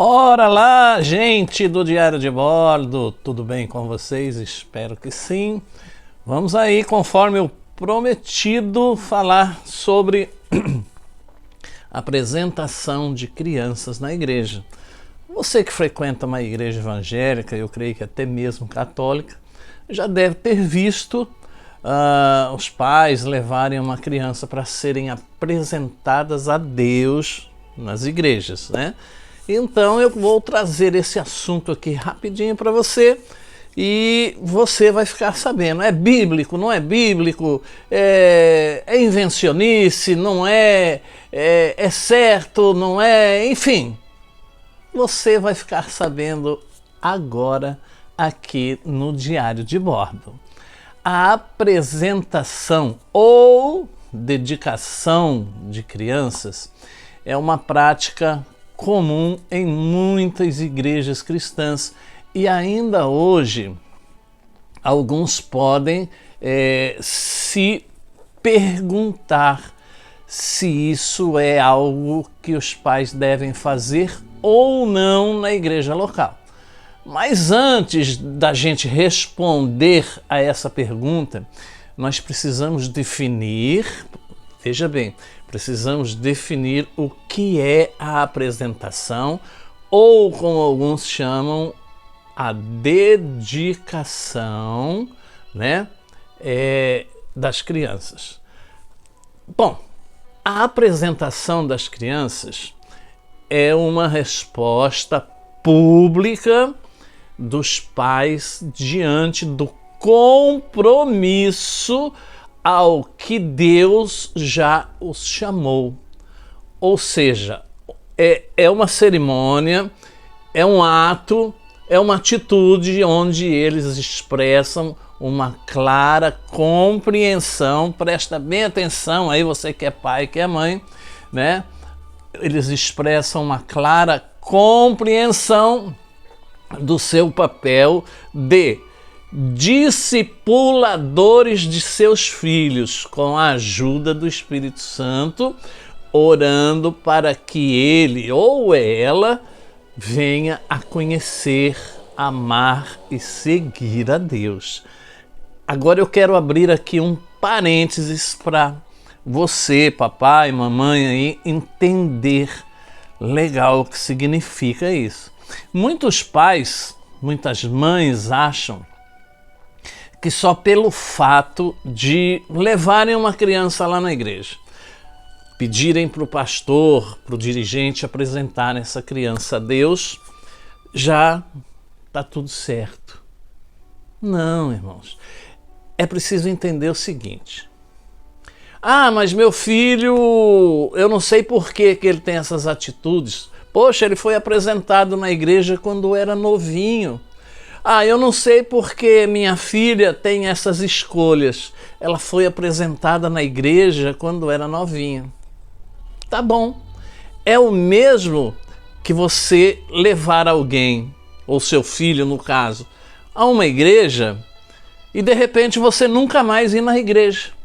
Bora lá, gente do Diário de Bordo, tudo bem com vocês? Espero que sim. Vamos aí, conforme o prometido, falar sobre apresentação de crianças na igreja. Você que frequenta uma igreja evangélica, eu creio que até mesmo católica, já deve ter visto os pais levarem uma criança para serem apresentadas a Deus nas igrejas, né? Então eu vou trazer esse assunto aqui rapidinho para você e você vai ficar sabendo. É bíblico, não é bíblico, é invencionice, não é, é certo, não é, enfim. Você vai ficar sabendo agora aqui no Diário de Bordo. A apresentação ou dedicação de crianças é uma prática comum em muitas igrejas cristãs e ainda hoje alguns podem se perguntar se isso é algo que os pais devem fazer ou não na igreja local. Mas antes da gente responder a essa pergunta, nós precisamos definir, veja bem, precisamos definir o que é a apresentação, ou como alguns chamam, a dedicação, né, das crianças. Bom, a apresentação das crianças é uma resposta pública dos pais diante do compromisso ao que Deus já os chamou. Ou seja, é uma cerimônia, é um ato, é uma atitude onde eles expressam uma clara compreensão. Presta bem atenção aí, você que é pai, que é mãe, né? Eles expressam uma clara compreensão do seu papel de discipuladores de seus filhos, com a ajuda do Espírito Santo, orando para que ele ou ela venha a conhecer, amar e seguir a Deus. Agora eu quero abrir aqui um parênteses para você, papai, mamãe, aí, entender legal o que significa isso. Muitos pais, muitas mães acham que só pelo fato de levarem uma criança lá na igreja, pedirem para o pastor, para o dirigente apresentar essa criança a Deus, já está tudo certo. Não, irmãos. É preciso entender o seguinte. Ah, mas meu filho, eu não sei por que ele tem essas atitudes. Poxa, ele foi apresentado na igreja quando era novinho. Ah, eu não sei porque minha filha tem essas escolhas. Ela foi apresentada na igreja quando era novinha. Tá bom. É o mesmo que você levar alguém, ou seu filho no caso, a uma igreja e de repente você nunca mais ir na igreja.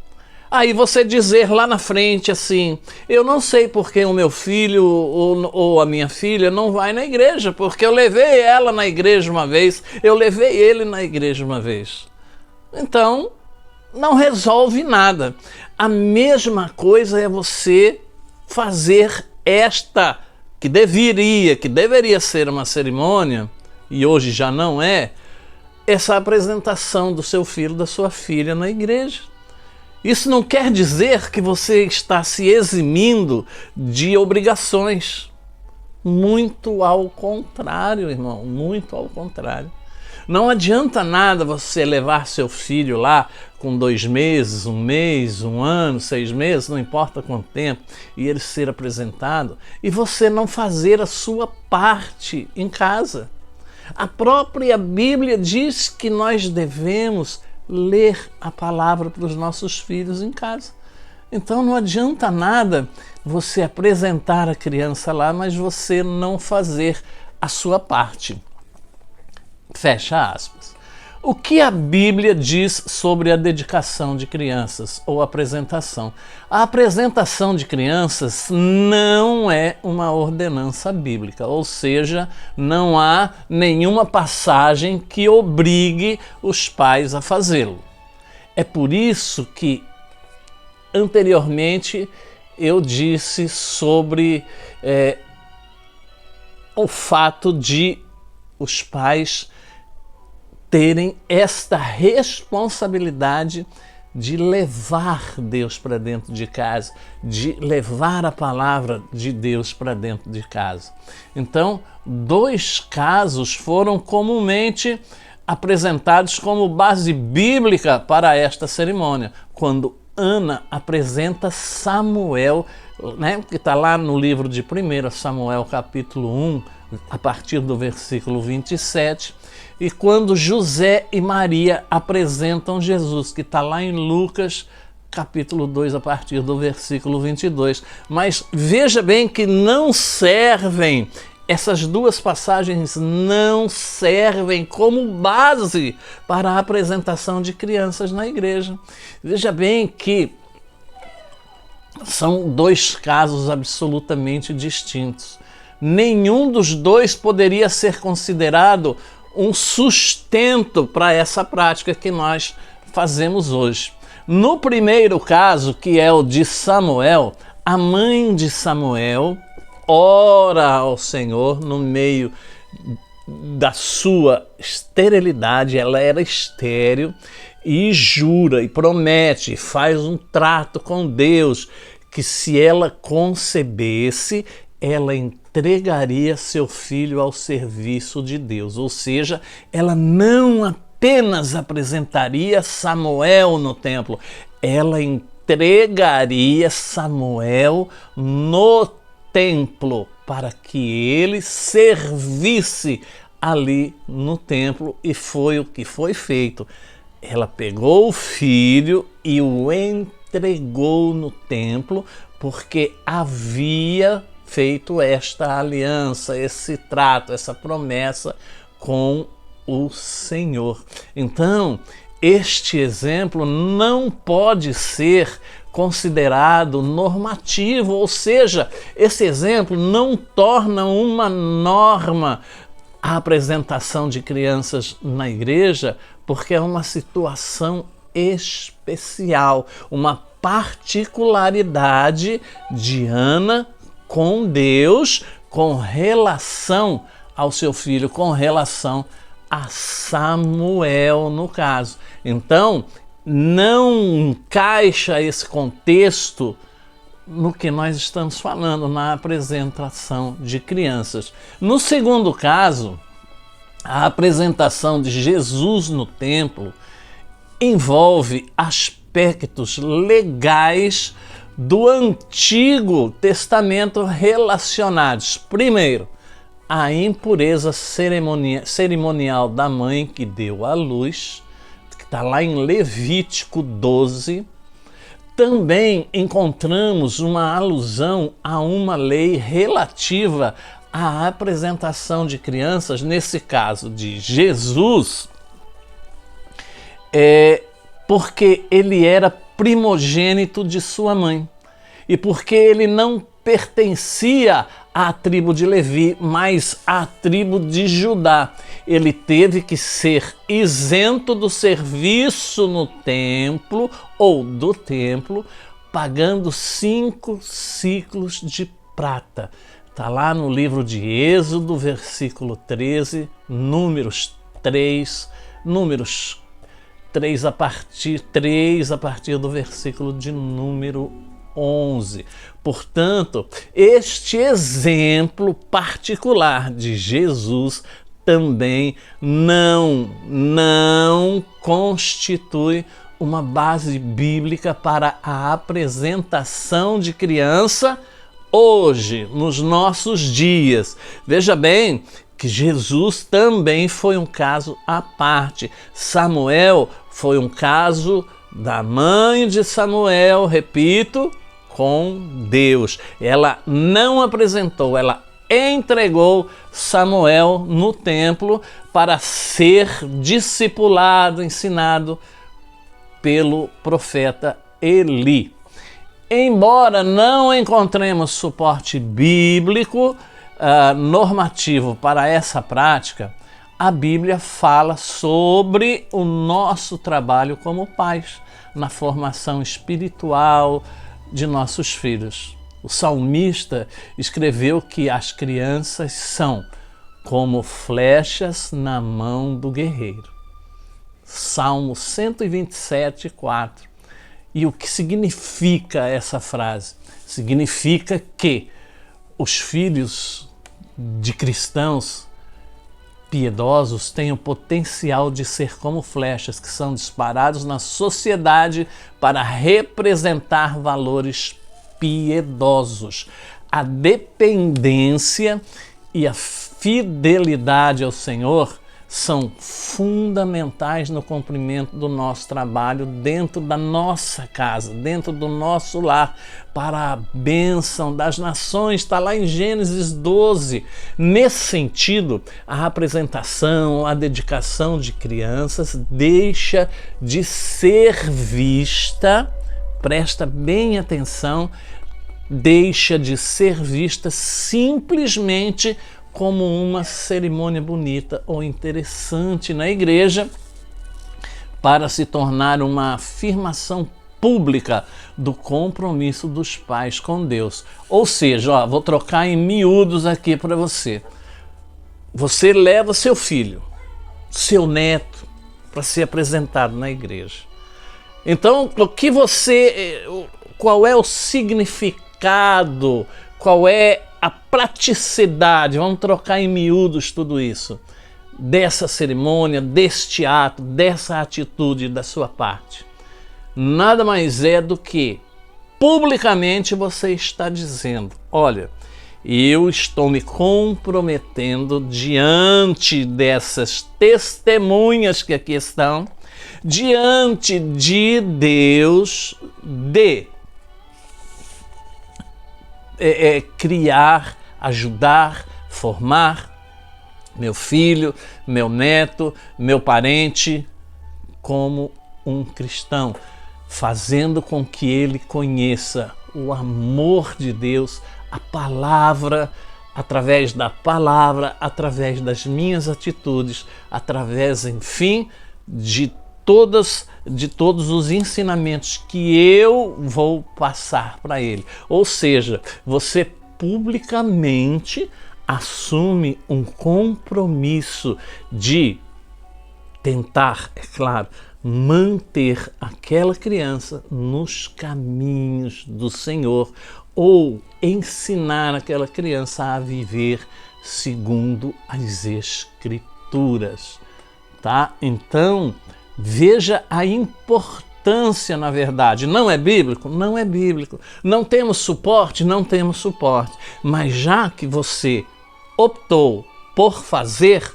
Aí você dizer lá na frente assim, eu não sei porque o meu filho ou a minha filha não vai na igreja, porque eu levei ela na igreja uma vez, eu levei ele na igreja uma vez. Então, não resolve nada. A mesma coisa é você fazer esta, que deveria ser uma cerimônia, e hoje já não é, essa apresentação do seu filho, da sua filha na igreja. Isso não quer dizer que você está se eximindo de obrigações. Muito ao contrário, irmão, muito ao contrário. Não adianta nada você levar seu filho lá com 2 meses, 1 mês, 1 ano, 6 meses, não importa quanto tempo, e ele ser apresentado, e você não fazer a sua parte em casa. A própria Bíblia diz que nós devemos ler a palavra para os nossos filhos em casa. Então não adianta nada você apresentar a criança lá, mas você não fazer a sua parte. Fecha aspas. O que a Bíblia diz sobre a dedicação de crianças ou apresentação? A apresentação de crianças não é uma ordenança bíblica, ou seja, não há nenhuma passagem que obrigue os pais a fazê-lo. É por isso que anteriormente eu disse sobre o fato de os pais terem esta responsabilidade de levar Deus para dentro de casa, de levar a palavra de Deus para dentro de casa. Então, 2 casos foram comumente apresentados como base bíblica para esta cerimônia. Quando Ana apresenta Samuel, que está lá no livro de 1 Samuel, capítulo 1, a partir do versículo 27, e quando José e Maria apresentam Jesus, que está lá em Lucas, capítulo 2, a partir do versículo 22. Mas veja bem que não servem, essas 2 passagens não servem como base para a apresentação de crianças na igreja. Veja bem que são 2 casos absolutamente distintos. Nenhum dos 2 poderia ser considerado um sustento para essa prática que nós fazemos hoje. No primeiro caso, que é o de Samuel, a mãe de Samuel ora ao Senhor no meio da sua esterilidade, ela era estéril, e jura e promete, faz um trato com Deus, que se ela concebesse, ela entregaria seu filho ao serviço de Deus. Ou seja, ela não apenas apresentaria Samuel no templo, ela entregaria Samuel no templo para que ele servisse ali no templo, e foi o que foi feito. Ela pegou o filho e o entregou no templo, porque havia feito esta aliança, esse trato, essa promessa com o Senhor. Então, este exemplo não pode ser considerado normativo, ou seja, esse exemplo não torna uma norma a apresentação de crianças na igreja, porque é uma situação especial, uma particularidade de Ana com Deus, com relação ao seu filho, com relação a Samuel, no caso. Então, não encaixa esse contexto no que nós estamos falando, na apresentação de crianças. No segundo caso, a apresentação de Jesus no templo envolve aspectos legais do Antigo Testamento relacionados, primeiro, à impureza cerimonial da mãe que deu à luz, que está lá em Levítico 12. Também encontramos uma alusão a uma lei relativa à apresentação de crianças, nesse caso de Jesus, porque ele era primogênito de sua mãe e porque ele não pertencia à tribo de Levi, mas à tribo de Judá. Ele teve que ser isento do serviço no templo ou do templo, pagando 5 ciclos de prata. Está lá no livro de Êxodo, versículo 13, Números 3 a partir do versículo de número 11. Portanto, este exemplo particular de Jesus também não constitui uma base bíblica para a apresentação de criança hoje, nos nossos dias. Veja bem que Jesus também foi um caso à parte. Samuel foi um caso da mãe de Samuel, repito, com Deus. Ela não apresentou, ela entregou Samuel no templo para ser discipulado, ensinado pelo profeta Eli. Embora não encontremos suporte bíblico normativo para essa prática, a Bíblia fala sobre o nosso trabalho como pais na formação espiritual de nossos filhos. O salmista escreveu que as crianças são como flechas na mão do guerreiro. Salmo 127, 4. E o que significa essa frase? Significa que os filhos de cristãos piedosos têm o potencial de ser como flechas que são disparados na sociedade para representar valores piedosos. A dependência e a fidelidade ao Senhor são fundamentais no cumprimento do nosso trabalho dentro da nossa casa, dentro do nosso lar, para a bênção das nações. Está lá em Gênesis 12. Nesse sentido, a apresentação, a dedicação de crianças deixa de ser vista, presta bem atenção, deixa de ser vista simplesmente como uma cerimônia bonita ou interessante na igreja, para se tornar uma afirmação pública do compromisso dos pais com Deus. Ou seja, vou trocar em miúdos aqui para você. Você leva seu filho, seu neto, para ser apresentado na igreja. Então, qual é o significado, qual é a praticidade, vamos trocar em miúdos tudo isso, dessa cerimônia, deste ato, dessa atitude da sua parte? Nada mais é do que publicamente você está dizendo: olha, eu estou me comprometendo diante dessas testemunhas que aqui estão, diante de Deus, de criar, ajudar, formar meu filho, meu neto, meu parente como um cristão, fazendo com que ele conheça o amor de Deus, a palavra, através da palavra, através das minhas atitudes, através, enfim, de todos os ensinamentos que eu vou passar para ele. Ou seja, você publicamente assume um compromisso de tentar, é claro, manter aquela criança nos caminhos do Senhor, ou ensinar aquela criança a viver segundo as Escrituras, tá? Então, veja a importância, na verdade. Não é bíblico? Não é bíblico. Não temos suporte? Não temos suporte. Mas já que você optou por fazer,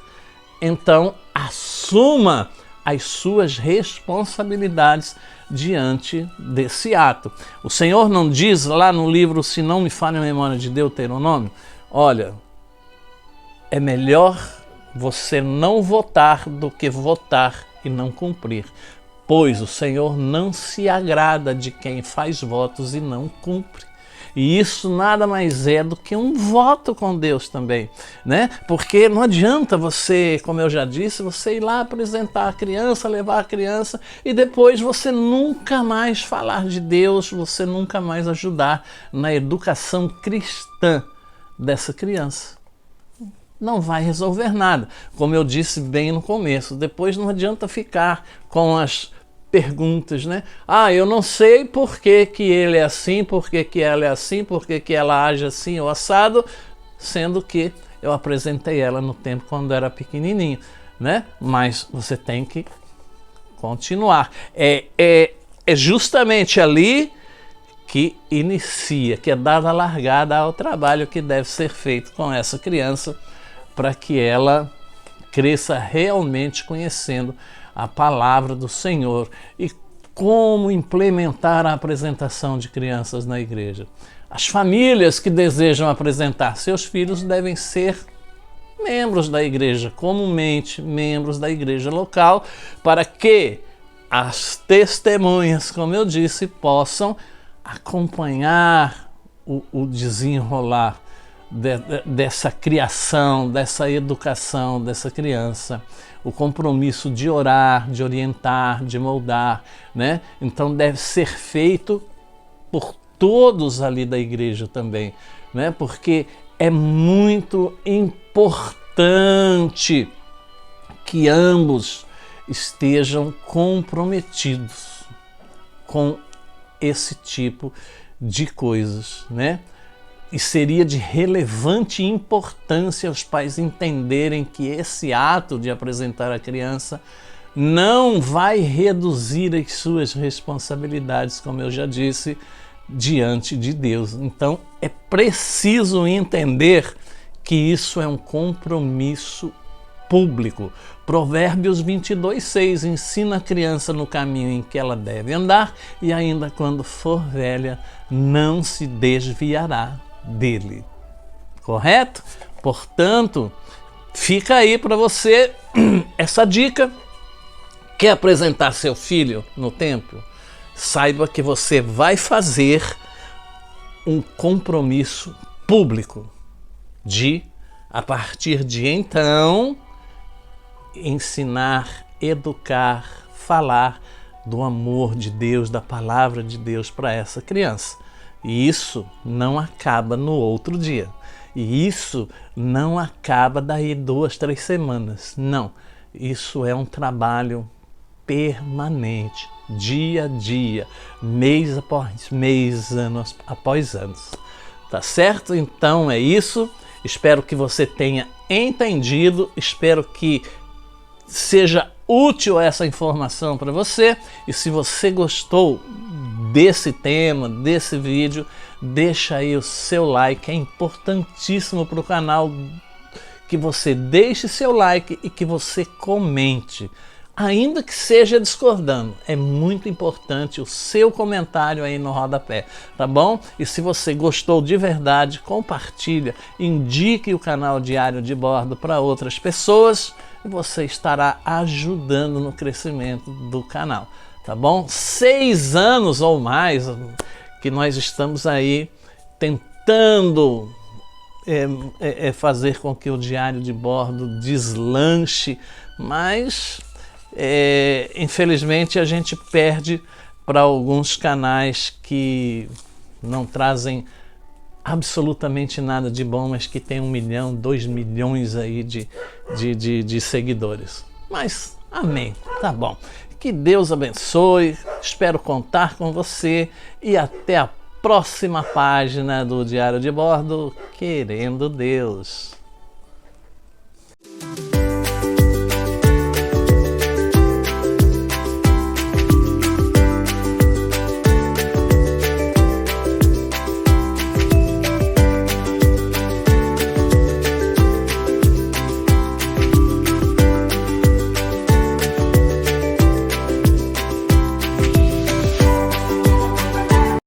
então assuma as suas responsabilidades diante desse ato. O Senhor não diz lá no livro, se não me falha a memória, de Deuteronômio, olha, é melhor você não votar do que votar e não cumprir, pois o Senhor não se agrada de quem faz votos e não cumpre. E isso nada mais é do que um voto com Deus também, né? Porque não adianta você, como eu já disse, você ir lá apresentar a criança, levar a criança e depois você nunca mais falar de Deus, você nunca mais ajudar na educação cristã dessa criança. Não vai resolver nada, como eu disse bem no começo. Depois não adianta ficar com as perguntas, né? Ah, eu não sei por que que ele é assim, por que que ela é assim, por que que ela age assim ou assado, sendo que eu apresentei ela no tempo quando era pequenininho, né? Mas você tem que continuar. É justamente ali que inicia, que é dada a largada ao trabalho que deve ser feito com essa criança, para que ela cresça realmente conhecendo a palavra do Senhor e como implementar a apresentação de crianças na igreja. As famílias que desejam apresentar seus filhos devem ser membros da igreja, comumente membros da igreja local, para que as testemunhas, como eu disse, possam acompanhar o desenrolar dessa criação, dessa educação dessa criança, o compromisso de orar, de orientar, de moldar, né? Então deve ser feito por todos ali da igreja também, né? Porque é muito importante que ambos estejam comprometidos com esse tipo de coisas, né? E seria de relevante importância os pais entenderem que esse ato de apresentar a criança não vai reduzir as suas responsabilidades, como eu já disse, diante de Deus. Então é preciso entender que isso é um compromisso público. Provérbios 22:6 ensina a criança no caminho em que ela deve andar e ainda quando for velha não se desviará dele. Correto? Portanto, fica aí para você essa dica. Quer apresentar seu filho no templo? Saiba que você vai fazer um compromisso público de, a partir de então, ensinar, educar, falar do amor de Deus, da palavra de Deus para essa criança. E isso não acaba no outro dia. E isso não acaba daí 2, 3 semanas. Não. Isso é um trabalho permanente, dia a dia, mês após mês, ano após ano. Tá certo? Então é isso. Espero que você tenha entendido. Espero que seja útil essa informação para você. E se você gostou desse tema, desse vídeo, deixa aí o seu like. É importantíssimo para o canal que você deixe seu like e que você comente, ainda que seja discordando. É muito importante o seu comentário aí no rodapé, tá bom? E se você gostou de verdade, compartilha, indique o canal Diário de Bordo para outras pessoas e você estará ajudando no crescimento do canal, tá bom? 6 anos ou mais que nós estamos aí tentando fazer com que o Diário de Bordo deslanche, mas infelizmente a gente perde para alguns canais que não trazem absolutamente nada de bom, mas que tem 1 milhão, 2 milhões aí de seguidores. Mas amém, tá bom. Que Deus abençoe, espero contar com você e até a próxima página do Diário de Bordo, querendo Deus.